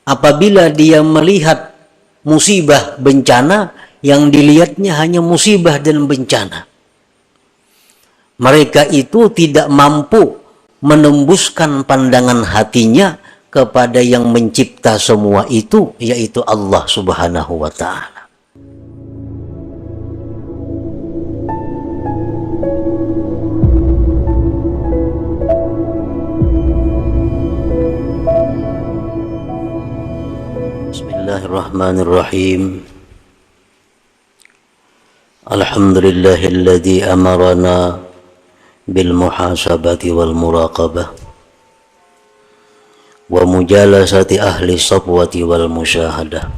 apabila dia melihat musibah bencana, yang dilihatnya hanya musibah dan bencana. Mereka itu tidak mampu menembuskan pandangan hatinya kepada yang mencipta semua itu, yaitu Allah Subhanahu wa Ta'ala. Bismillahirrahmanirrahim. Alhamdulillahilladzi amarana bil muhasabati wal muraqabah wa mujalasati ahli sabwati wal musyahadah.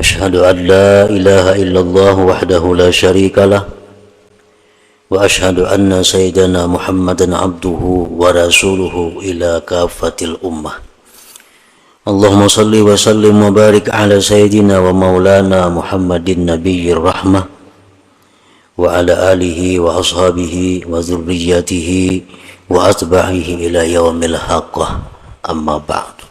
Ashhadu an la ilaha illallah wahdahu la syarikalah wa ashhadu anna sayyidana Muhammadan abduhu wa rasuluhu ila kafatil ummah. Allahumma salli wa sallim wa barik ala sayyidina wa maulana Muhammadin nabiyyir rahmah wa ala alihi wa ashabihi wa zurriyatihi wa atba'ihi ila yaumil haqqah, amma ba'du.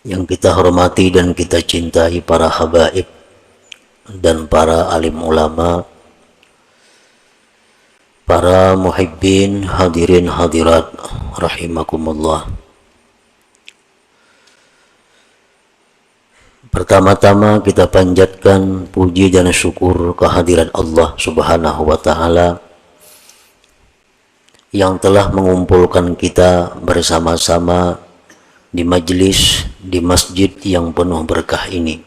Yang kita hormati dan kita cintai para habaib dan para alim ulama, para muhibbin, hadirin hadirat rahimakumullah. Pertama-tama kita panjatkan puji dan syukur kehadiran Allah Subhanahu wa Ta'ala yang telah mengumpulkan kita bersama-sama di majlis di masjid yang penuh berkah ini.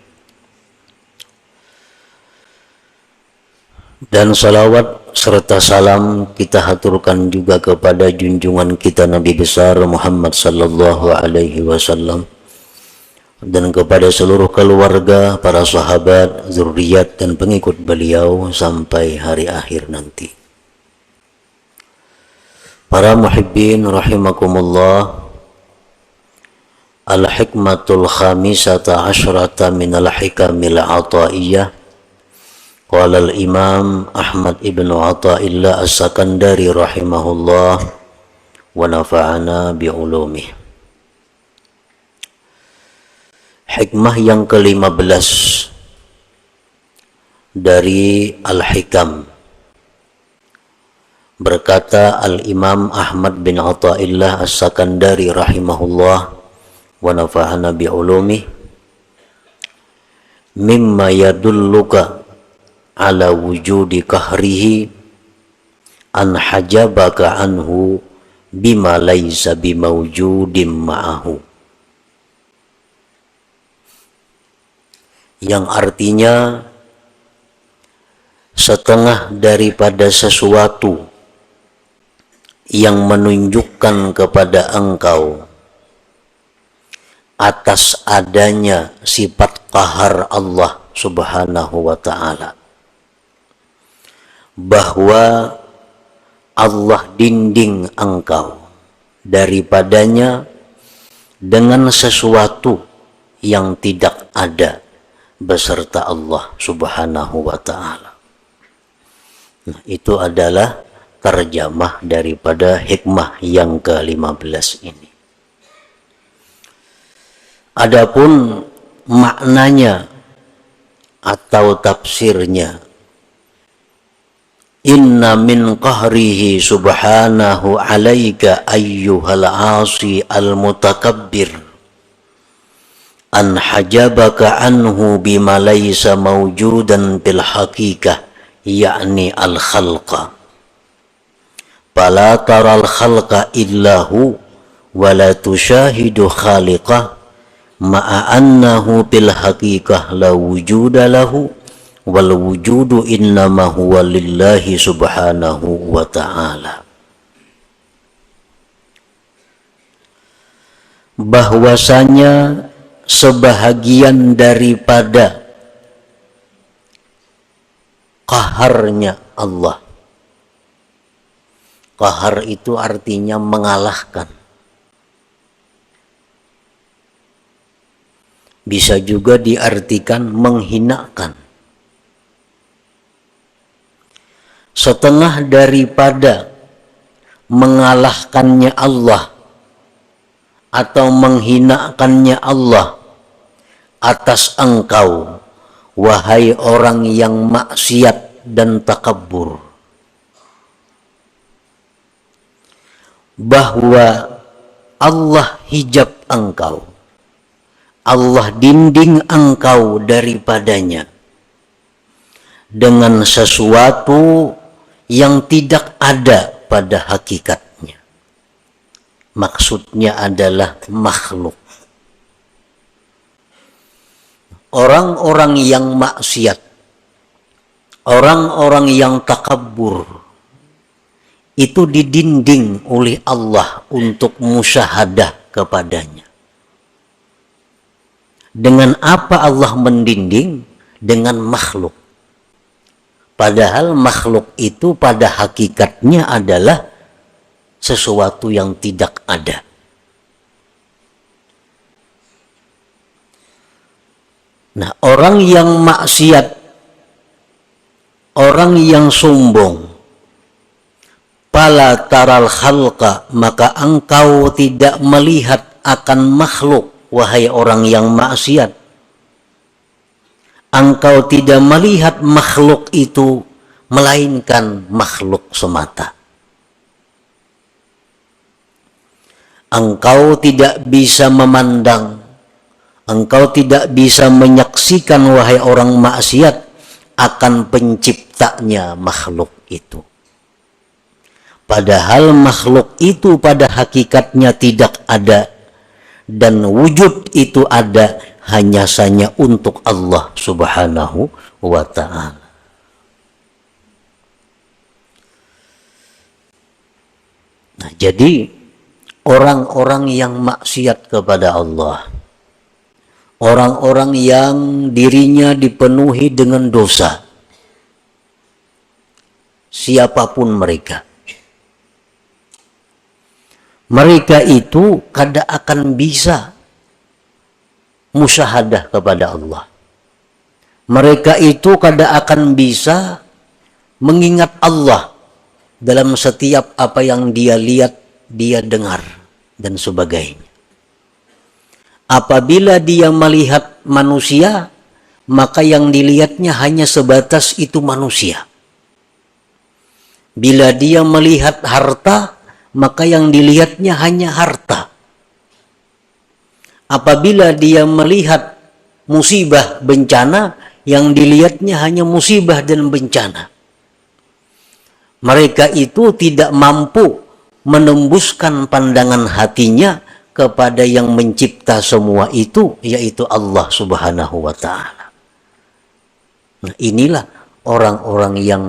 Dan salawat serta salam kita haturkan juga kepada junjungan kita Nabi besar Muhammad sallallahu alaihi wasallam dan kepada seluruh keluarga, para sahabat, zuriat dan pengikut beliau sampai hari akhir nanti. Para muhibbin rahimakumullah, al-hikmatul khamisata asyrata minal hikamil ataiyah. Qala al-Imam Ahmad ibn Athaillah As-Sakandari rahimahullah wa nafa'ana bi'ulumih. Hikmah yang ke-15 dari Al-Hikam. Berkata Al-Imam Ahmad bin Athaillah As-Sakandari rahimahullah wa nafa'ana bi'ulumih, mimma yadulluka ala wujudi kahrihi an hajabaka anhu bima laysa bimawjudim ma'ahu. Yang artinya setengah daripada sesuatu yang menunjukkan kepada engkau atas adanya sifat qahar Allah Subhanahu wa Ta'ala, bahwa Allah dinding engkau daripadanya dengan sesuatu yang tidak ada beserta Allah Subhanahu wa Ta'ala. Nah, itu adalah terjemah daripada hikmah yang ke-15 ini. Adapun maknanya atau tafsirnya, inna min qahrihi subhanahu alaika ayyuhal asi al-mutakabbir an hajabaka anhu bima laysa mawjudan bil haqiqah, yakni al-khalqa, fala taral khalqa illahu wa la tushahidu khaliqah ma'a annahu bil haqiqah la wujuda lahu wal wujudu innama huwa lillahi subhanahu wa ta'ala. Bahwasanya sebahagian daripada qaharnya Allah. Qahar itu artinya mengalahkan. Bisa juga diartikan menghinakan. Setengah daripada mengalahkannya Allah atau menghinakannya Allah atas engkau, wahai orang yang maksiat dan takabur, bahwa Allah hijab engkau, Allah dinding engkau daripadanya dengan sesuatu yang tidak ada pada hakikatnya. Maksudnya adalah makhluk. Orang-orang yang maksiat, orang-orang yang takabur, itu didinding oleh Allah untuk musyahadah kepadanya. Dengan apa Allah mendinding? Dengan makhluk. Padahal makhluk itu pada hakikatnya adalah sesuatu yang tidak ada. Nah, orang yang maksiat, orang yang sombong, fala taral khalqa, maka engkau tidak melihat akan makhluk, wahai orang yang maksiat. Engkau tidak melihat makhluk itu, melainkan makhluk semata. Engkau tidak bisa memandang, engkau tidak bisa menyaksikan, wahai orang maksiat, akan penciptanya makhluk itu. Padahal makhluk itu pada hakikatnya tidak ada, dan wujud itu ada hanya saja untuk Allah Subhanahu wa ta'ala. Nah, jadi orang-orang yang maksiat kepada Allah, orang-orang yang dirinya dipenuhi dengan dosa, siapapun mereka, mereka itu kada akan bisa musyahadah kepada Allah. Mereka itu kada akan bisa mengingat Allah dalam setiap apa yang dia lihat, dia dengar, dan sebagainya. Apabila dia melihat manusia, maka yang dilihatnya hanya sebatas itu manusia. Bila dia melihat harta, maka yang dilihatnya hanya harta. Apabila dia melihat musibah, bencana, yang dilihatnya hanya musibah dan bencana. Mereka itu tidak mampu menembuskan pandangan hatinya kepada yang mencipta semua itu, yaitu Allah Subhanahu wa ta'ala. Nah, inilah orang-orang yang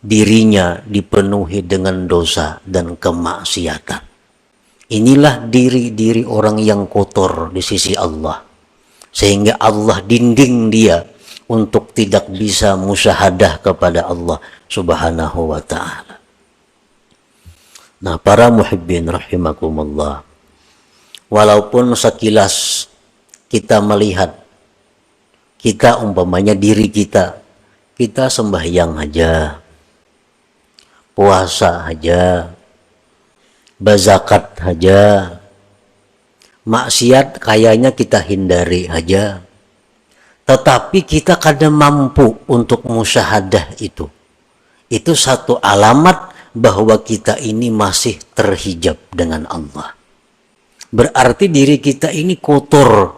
dirinya dipenuhi dengan dosa dan kemaksiatan. Inilah diri-diri orang yang kotor di sisi Allah, sehingga Allah dinding dia untuk tidak bisa musyahadah kepada Allah Subhanahu wa ta'ala. Nah, para muhibbin rahimakumullah, walaupun sekilas kita melihat, kita umpamanya diri kita sembahyang aja, puasa aja, bazakat aja, maksiat kayaknya kita hindari aja, tetapi kita kadang mampu untuk musyahadah itu. Itu satu alamat bahwa kita ini masih terhijab dengan Allah. Berarti diri kita ini kotor,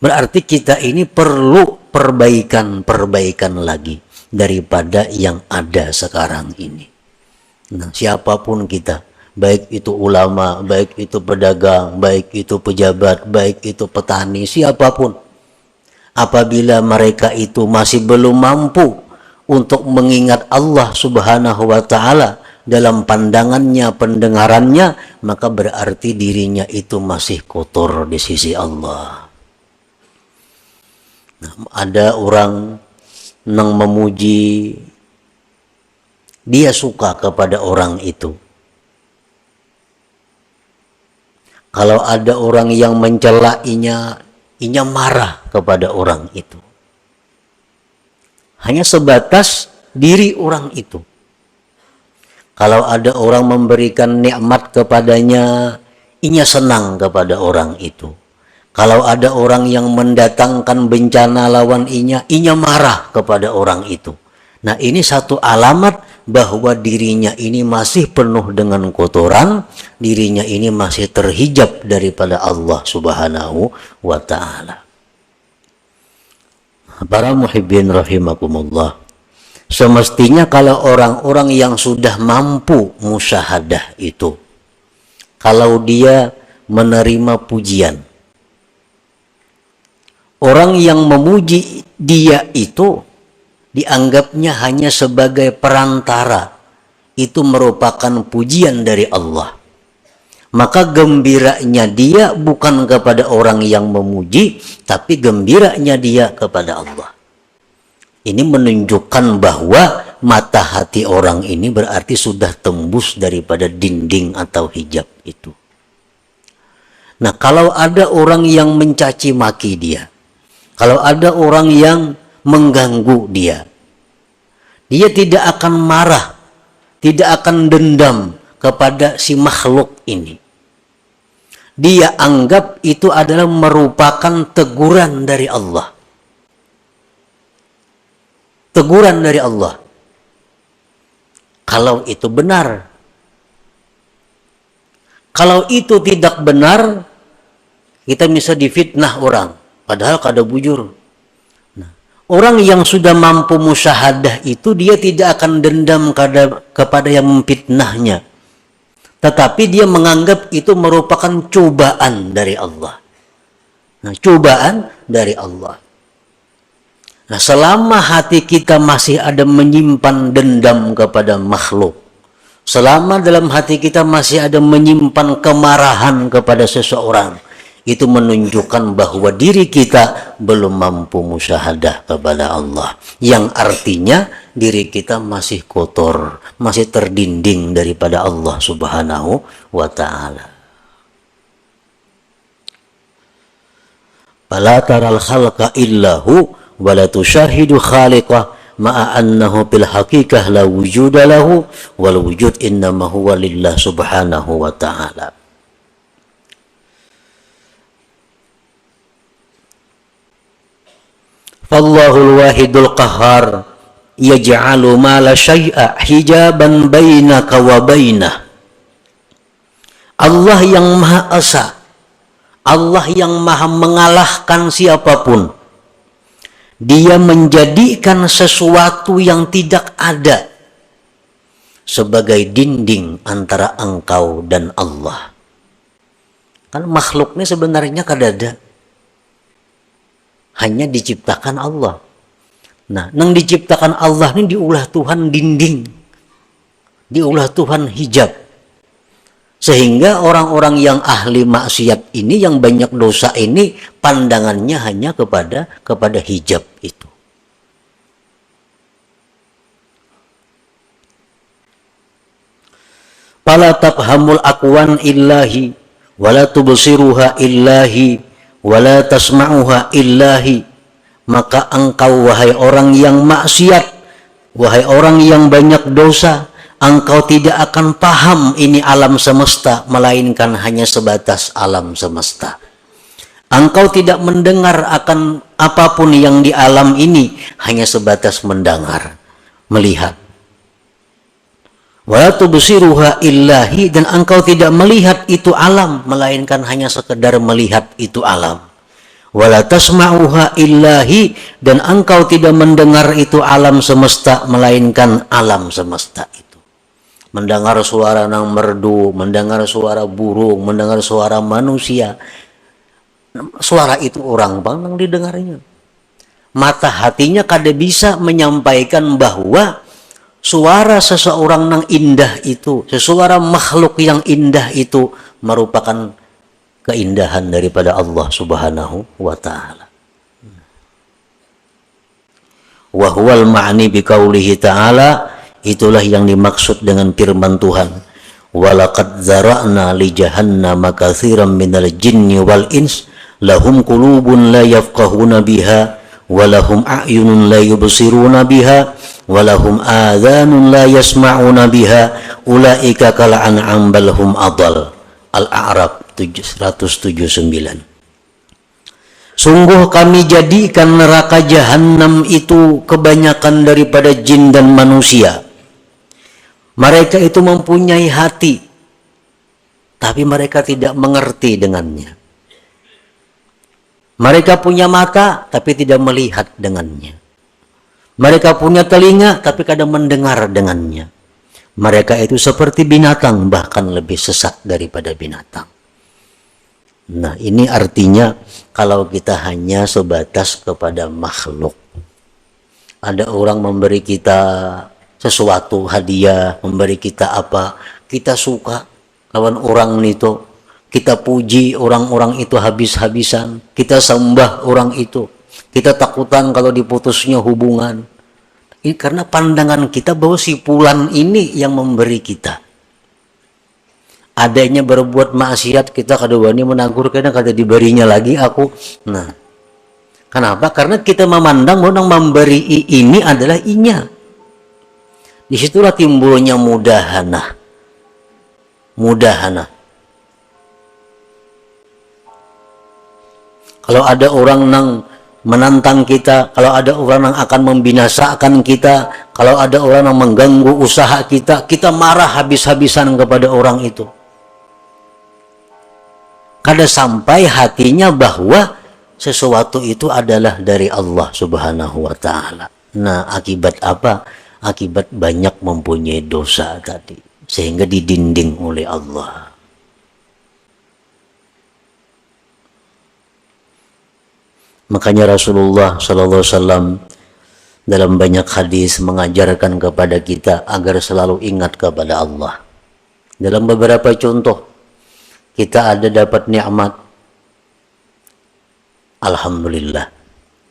berarti kita ini perlu perbaikan lagi daripada yang ada sekarang ini. Nah, siapapun kita, baik itu ulama, baik itu pedagang, baik itu pejabat, baik itu petani, siapapun, apabila mereka itu masih belum mampu untuk mengingat Allah Subhanahu wa ta'ala dalam pandangannya, pendengarannya, maka berarti dirinya itu masih kotor di sisi Allah. Nah, ada orang yang memuji, dia suka kepada orang itu. Kalau ada orang yang mencela, inya marah kepada orang itu. Hanya sebatas diri orang itu. Kalau ada orang memberikan nikmat kepadanya, inya senang kepada orang itu. Kalau ada orang yang mendatangkan bencana lawan inya marah kepada orang itu. Nah, ini satu alamat bahwa dirinya ini masih penuh dengan kotoran, dirinya ini masih terhijab daripada Allah Subhanahu wa ta'ala. Para muhibbin rahimakumullah, semestinya kalau orang-orang yang sudah mampu musyahadah itu, kalau dia menerima pujian, orang yang memuji dia itu dianggapnya hanya sebagai perantara, itu merupakan pujian dari Allah. Maka gembiranya dia bukan kepada orang yang memuji, tapi gembiranya dia kepada Allah. Ini menunjukkan bahwa mata hati orang ini berarti sudah tembus daripada dinding atau hijab itu. Nah, kalau ada orang yang mencaci maki dia, kalau ada orang yang mengganggu dia tidak akan marah, tidak akan dendam kepada si makhluk ini. Dia anggap itu adalah merupakan teguran dari Allah. Teguran dari Allah. Kalau itu benar. Kalau itu tidak benar, kita bisa difitnah orang. Padahal kada bujur. Nah, orang yang sudah mampu musyahadah itu dia tidak akan dendam kepada yang memfitnahnya. Tetapi dia menganggap itu merupakan cobaan dari Allah. Nah, cobaan dari Allah. Nah, selama hati kita masih ada menyimpan dendam kepada makhluk, selama dalam hati kita masih ada menyimpan kemarahan kepada seseorang, itu menunjukkan bahwa diri kita belum mampu musyahadah kepada Allah. Yang artinya diri kita masih kotor, masih terdinding daripada Allah Subhanahu wa ta'ala. Fala taral khalqa illahu wa la tushahidu khaliqah ma'a annahu bil haqiqah la wujuda lahu wal wujud innama huwa lillah subhanahu wa ta'ala. Fallahul wahidul qahhar yaj'alu ma la syai'a hijaban bainaka wa bainah. Allah yang Maha Esa, Allah yang Maha mengalahkan siapapun. Dia menjadikan sesuatu yang tidak ada sebagai dinding antara engkau dan Allah. Kan makhluknya sebenarnya kada ada. Hanya diciptakan Allah. Nah, nang diciptakan Allah ini diulah Tuhan dinding. Diulah Tuhan hijab. Sehingga orang-orang yang ahli maksiat ini, yang banyak dosa ini, pandangannya hanya kepada hijab itu. Fala tafhamul aqwan illahi wala tubsiruha illahi wala tasma'uha illahi. Maka engkau, wahai orang yang maksiat, wahai orang yang banyak dosa, engkau tidak akan paham ini alam semesta, melainkan hanya sebatas alam semesta. Engkau tidak mendengar akan apapun yang di alam ini, hanya sebatas mendengar, melihat. Wala tubsiruha illahi, dan engkau tidak melihat itu alam, melainkan hanya sekedar melihat itu alam. Wala tasma'uha illahi, dan engkau tidak mendengar itu alam semesta, melainkan alam semesta itu. Mendengar suara nang merdu, mendengar suara burung, mendengar suara manusia, suara itu orang bang nang didengarnya. Mata hatinya kada bisa menyampaikan bahwa suara seseorang nang indah itu, sesuara makhluk yang indah itu merupakan keindahan daripada Allah Subhanahu wa ta'ala. Wa huwal ma'ni biqaulihi ta'ala, itulah yang dimaksud dengan firman Tuhan. Walaqad zara'na li jahannama katsiran minal jinni wal ins lahum qulubun la yafqahuna biha walahum a'yunun la yubsiruna biha walahum adhanun la yasma'una biha ulaika kal an'am bal hum adall. Al-A'raf 179. Sungguh kami jadikan neraka jahanam itu kebanyakan daripada jin dan manusia. Mereka itu mempunyai hati, tapi mereka tidak mengerti dengannya. Mereka punya mata, tapi tidak melihat dengannya. Mereka punya telinga, tapi kadang mendengar dengannya. Mereka itu seperti binatang, bahkan lebih sesat daripada binatang. Nah, ini artinya kalau kita hanya sebatas kepada makhluk. Ada orang memberi kita sesuatu, hadiah, memberi kita apa, kita suka lawan orang itu, kita puji orang-orang itu habis-habisan, kita sembah orang itu, kita takutan kalau diputusnya hubungan. Ini karena pandangan kita bahwa si fulan ini yang memberi kita. Adanya berbuat maksiat, kita kadang-kadang menegur, kadang kada diberinya lagi aku. Nah, kenapa? Karena kita memandang bahwa yang memberi ini adalah inya. Disitulah timbulnya mudahana. Mudahana. Kalau ada orang yang menantang kita, kalau ada orang yang akan membinasakan kita, kalau ada orang yang mengganggu usaha kita, kita marah habis-habisan kepada orang itu. Kada sampai hatinya bahwa sesuatu itu adalah dari Allah Subhanahu wa ta'ala. Nah, akibat apa? Akibat banyak mempunyai dosa tadi, sehingga didinding oleh Allah. Makanya Rasulullah Sallallahu Alaihi Wasallam dalam banyak hadis mengajarkan kepada kita agar selalu ingat kepada Allah. Dalam beberapa contoh, kita ada dapat nikmat, alhamdulillah.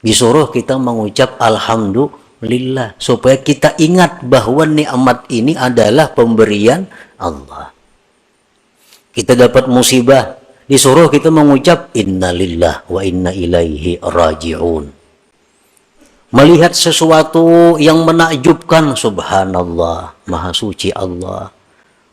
Disuruh kita mengucap alhamdulillah supaya kita ingat bahwa nikmat ini adalah pemberian Allah. Kita dapat musibah, disuruh kita mengucap innalillah wa inna ilaihi raji'un. Melihat sesuatu yang menakjubkan, subhanallah, maha suci Allah.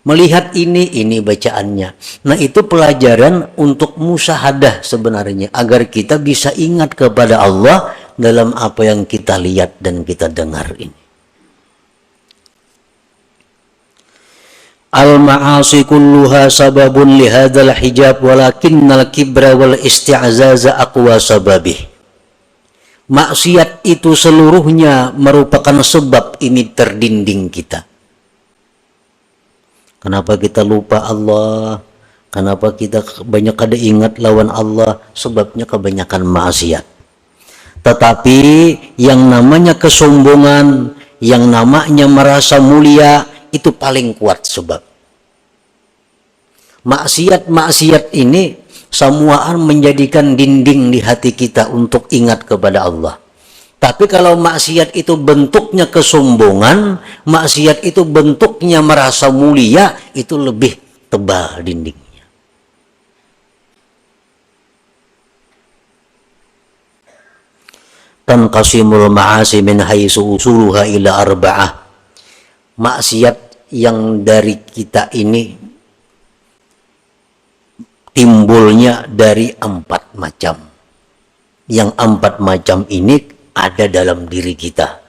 Melihat ini bacaannya. Nah, itu pelajaran untuk musyahadah sebenarnya, agar kita bisa ingat kepada Allah dalam apa yang kita lihat dan kita dengar ini. Al-ma'asi kulluha sababun lihadzal hijab walakinnal kibra wal isti'zaza aqwa sababih. Maksiat itu seluruhnya merupakan sebab ini terdinding kita. Kenapa kita lupa Allah? Kenapa kita banyak kada ingat lawan Allah? Sebabnya kebanyakan maksiat. Tetapi yang namanya kesombongan, yang namanya merasa mulia, itu paling kuat sebab. Maksiat-maksiat ini semuaan menjadikan dinding di hati kita untuk ingat kepada Allah. Tapi kalau maksiat itu bentuknya kesombongan, maksiat itu bentuknya merasa mulia, itu lebih tebal dindingnya. Tanqasimul ma'asi min haitsu usuluha ila arba'ah. Maksiat yang dari kita ini timbulnya dari 4 macam. Yang 4 macam ini ada dalam diri kita.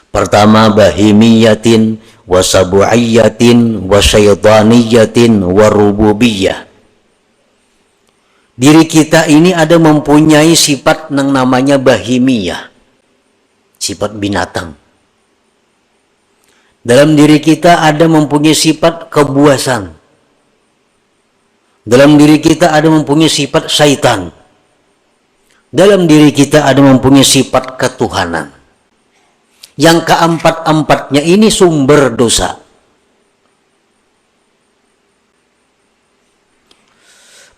Pertama, bahimiyatin, wasabu'iyatin, wasyaitaniyatin, warububiyah. Diri kita ini ada mempunyai sifat yang namanya bahimiyah, sifat binatang. Dalam diri kita ada mempunyai sifat kebuasan. Dalam diri kita ada mempunyai sifat syaitan. Dalam diri kita ada mempunyai sifat ketuhanan. Yang keempat-empatnya ini sumber dosa.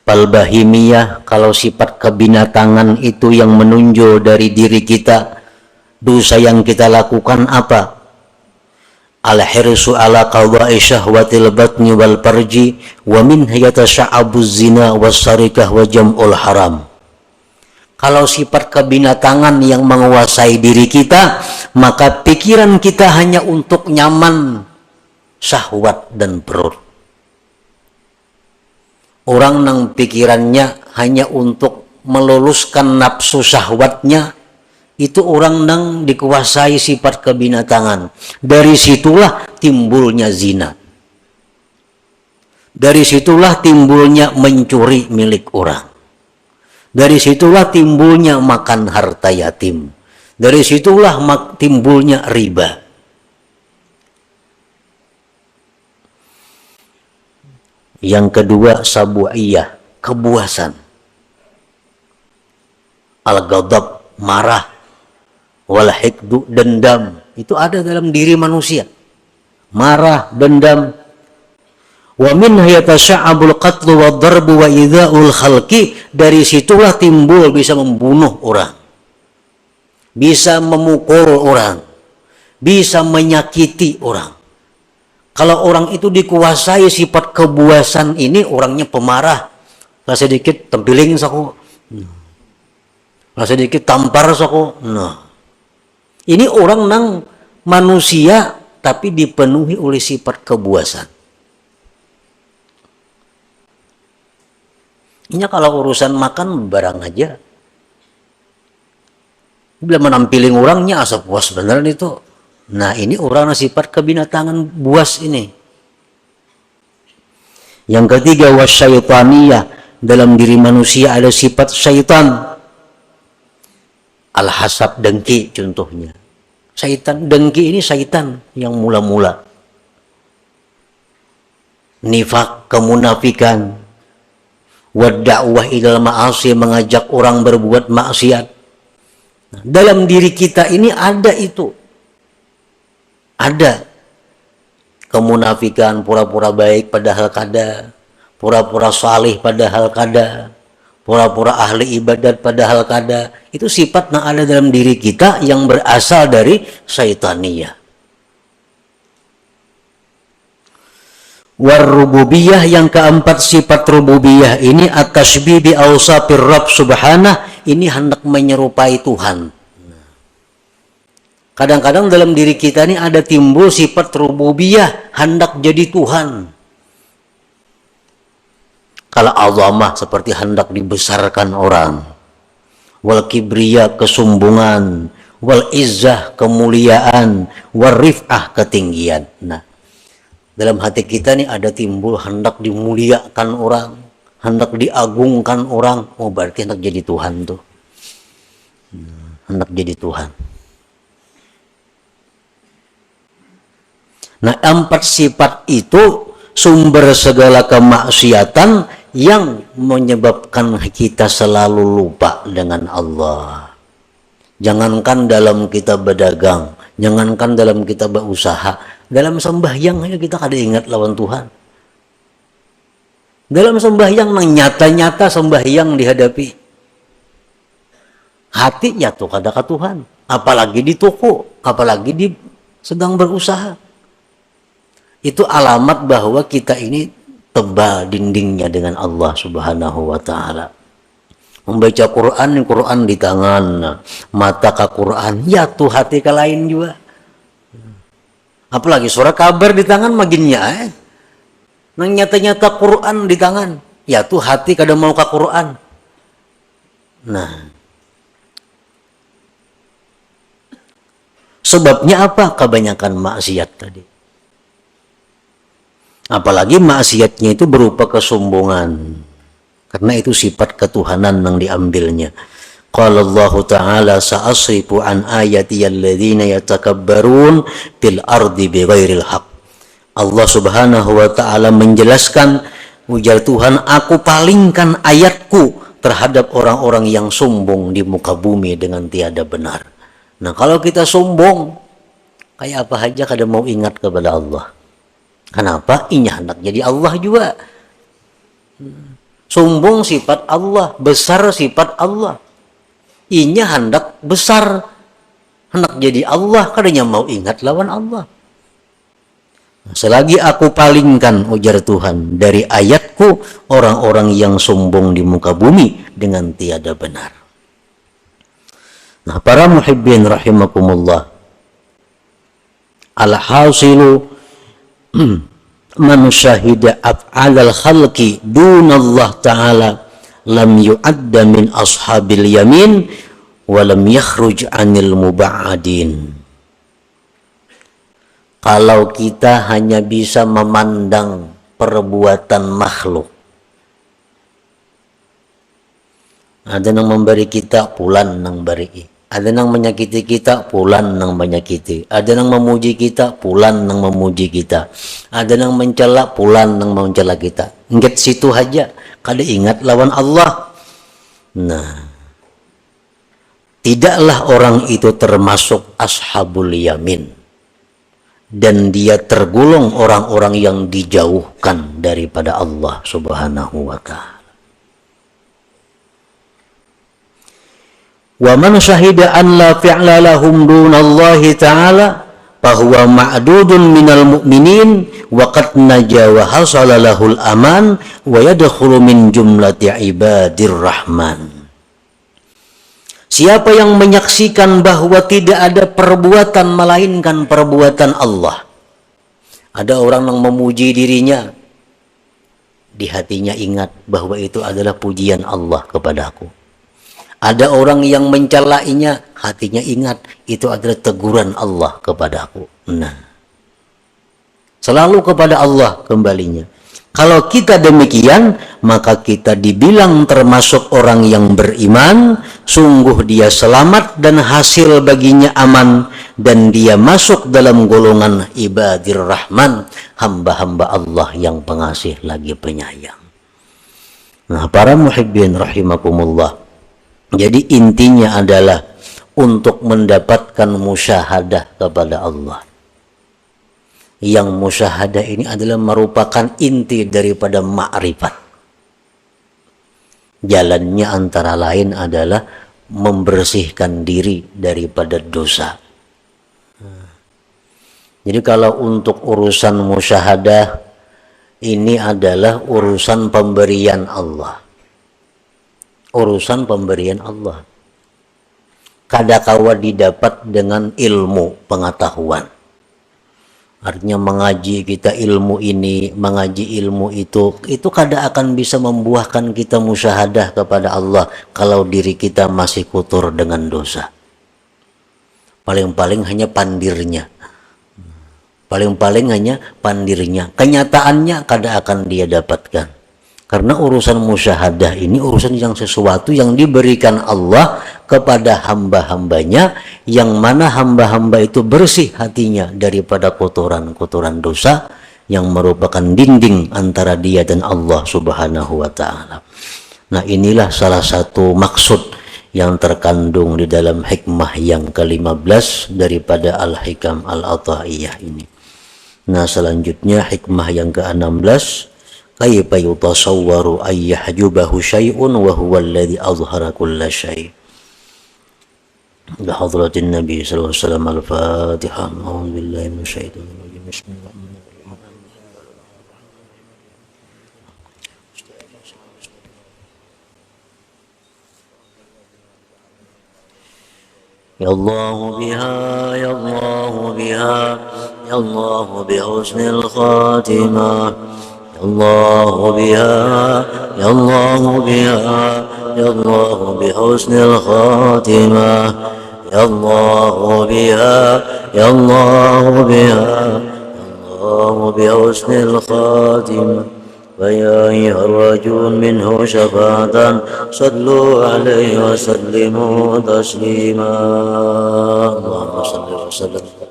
Palbahimiyah, kalau sifat kebinatangan itu yang menunjuk dari diri kita, dosa yang kita lakukan apa? Al-hirsu ala qada'i syahwatil batni wal farji wa min yatasa'abuz zina was sarikah wa jam'ul haram. Kalau sifat kebinatangan yang menguasai diri kita, maka pikiran kita hanya untuk nyaman, syahwat dan perut. Orang nang pikirannya hanya untuk meluluskan nafsu syahwatnya, itu orang nang dikuasai sifat kebinatangan. Dari situlah timbulnya zina. Dari situlah timbulnya mencuri milik orang. Dari situlah timbulnya makan harta yatim. Dari situlah timbulnya riba. Yang kedua, sabu'iyah, kebuasan. Al-ghadab, marah. Wal hikdu, dendam. Itu ada dalam diri manusia. Marah, dendam. Wa min yatasha'abul qatlu wa darbu wa idza'ul khalqi. Dari situlah timbul bisa membunuh orang, bisa memukul orang, bisa menyakiti orang. Kalau orang itu dikuasai sifat kebuasan ini, orangnya pemarah. Lah sedikit tempiling saku, lah sedikit tampar saku. Nah, ini orang nang manusia tapi dipenuhi oleh sifat kebuasan. Ini kalau urusan makan barang aja, bila menampiling orangnya asa puas beneran itu. Nah, ini orang sifat kebinatangan buas ini. Yang ketiga, wasyaitaniyah, dalam diri manusia ada sifat syaitan. Al-hasad, dengki contohnya. Syaitan, dengki ini syaitan yang mula-mula. Nifak, kemunafikan. Wadda'wah ilal ma'asi, mengajak orang berbuat maksiat. Nah, dalam diri kita ini ada itu. Ada kemunafikan, pura-pura baik padahal kada, pura-pura salih padahal kada, pura-pura ahli ibadat padahal kada. Itu sifat yang ada dalam diri kita yang berasal dari syaitaniyah. Warrububiyah, yang keempat sifat rububiyah ini at-tashbih bi awsafir Rabb subhanah, ini hendak menyerupai Tuhan. Kadang-kadang dalam diri kita ini ada timbul sifat rububiyah, hendak jadi Tuhan. Kalau azamah seperti hendak dibesarkan orang. Wal kibriya, kesombongan. Wal izzah, kemuliaan. Wal rif'ah, ketinggian. Nah, dalam hati kita ini ada timbul hendak dimuliakan orang, hendak diagungkan orang. Oh, berarti hendak jadi Tuhan tuh. Hendak jadi Tuhan. Nah, empat sifat itu sumber segala kemaksiatan yang menyebabkan kita selalu lupa dengan Allah. Jangankan dalam kita berdagang, jangankan dalam kita berusaha, dalam sembahyang aja kita kada ingat lawan Tuhan. Dalam sembahyang nang nyata-nyata sembahyang dihadapi, hati jatuh kada ke Tuhan. Apalagi di toko, apalagi di sedang berusaha. Itu alamat bahwa kita ini tebal dindingnya dengan Allah Subhanahu wa Ta'ala. Membaca Quran, Quran di tangan, mata ke Quran, jatuh hati ke lain juga. Apalagi surah kabar di tangan maginnya nang nyata-nyata Quran di tangan, ya tuh hati kada mau ke Quran. Nah, sebabnya apa? Kebanyakan maksiat tadi. Apalagi maksiatnya itu berupa kesombongan, karena itu sifat ketuhanan yang diambilnya. Qala Allah Ta'ala sa'asrifu an ayati alladhina yatakabbarun fil ardi bighairil haq. Allah Subhanahu wa Ta'ala menjelaskan, ujar Tuhan, aku palingkan ayatku terhadap orang-orang yang sombong di muka bumi dengan tiada benar. Nah, kalau kita sombong, kayak apa aja kada mau ingat kepada Allah. Kenapa? Inya hendak jadi Allah juga. Sombong sifat Allah, besar sifat Allah. Inya hendak besar, hendak jadi Allah, kadanya mau ingat lawan Allah. Selagi aku palingkan, ujar Tuhan, dari ayatku orang-orang yang sombong di muka bumi dengan tiada benar. Nah, para muhibbin rahimakumullah, al-hasilu man syahida af'alal khalqi dunallah ta'ala lam yu'adda min ashabil yamin wa lam yakhruj anil muba'adin. Kalau kita hanya bisa memandang perbuatan makhluk, ada yang memberi kita pulan nang beri, ada yang menyakiti kita pulan nang menyakiti, ada yang memuji kita pulan nang memuji kita, ada yang mencela pulan nang mencela kita. Ingat situ aja, kada ingat lawan Allah. Nah, tidaklah orang itu termasuk ashabul yamin, dan dia tergolong orang-orang yang dijauhkan daripada Allah subhanahu wa ta'ala. Wa man syahida an la fi'la lahum dunallahi ta'ala fahuwa ma'dudun minal mu'minin wa qad naja wa hasala lahul aman wa yadkhulu min jumlati ibadir rahman. Siapa yang menyaksikan bahwa tidak ada perbuatan melainkan perbuatan Allah. Ada orang yang memuji dirinya, di hatinya ingat bahwa itu adalah pujian Allah kepadaku. Ada orang yang mencelainya, hatinya ingat itu adalah teguran Allah kepadaku. Nah, selalu kepada Allah kembalinya. Kalau kita demikian, maka kita dibilang termasuk orang yang beriman, sungguh dia selamat dan hasil baginya aman, dan dia masuk dalam golongan ibadir rahman, hamba-hamba Allah yang pengasih lagi penyayang. Nah, para muhibbin rahimakumullah, jadi intinya adalah untuk mendapatkan musyahadah kepada Allah. Yang musyahadah ini adalah merupakan inti daripada ma'rifat. Jalannya antara lain adalah membersihkan diri daripada dosa. Jadi kalau untuk urusan musyahadah, ini adalah urusan pemberian Allah. Urusan pemberian Allah. Kadakawa didapat dengan ilmu pengetahuan. Artinya mengaji kita ilmu ini, mengaji ilmu itu kada akan bisa membuahkan kita musyahadah kepada Allah kalau diri kita masih kotor dengan dosa. Paling-paling hanya pandirnya. Paling-paling hanya pandirnya. Kenyataannya kada akan dia dapatkan. Karena urusan musyahadah ini urusan yang sesuatu yang diberikan Allah kepada hamba-hambanya, yang mana hamba-hamba itu bersih hatinya daripada kotoran-kotoran dosa yang merupakan dinding antara dia dan Allah subhanahu wa ta'ala. Nah, inilah salah satu maksud yang terkandung di dalam hikmah yang ke-15 daripada Al-Hikam Al-Ata'iyah ini. Nah, selanjutnya hikmah yang ke-16, kaifa yutasawwaru ay yahjubahu syai'un wa huwa alladhi azhara kulla syai'. Bi hadratin Nabi sallallahu alaihi wasallam. Al-Fatihah. A'udzu billahi minasyaitonir rajim. Bismillahirrahmanirrahim. Ya Allah biha, ya Allah biha, ya Allah bi husnil khatimah. الله بها يا الله بها يا الله بحسن الخاتمة يا الله بها يا الله بها يا الله بحسن الخاتمة ويا أيها الرجل منه شفاعة صلوا عليه وسلموا تسليما اللهم صل وسلم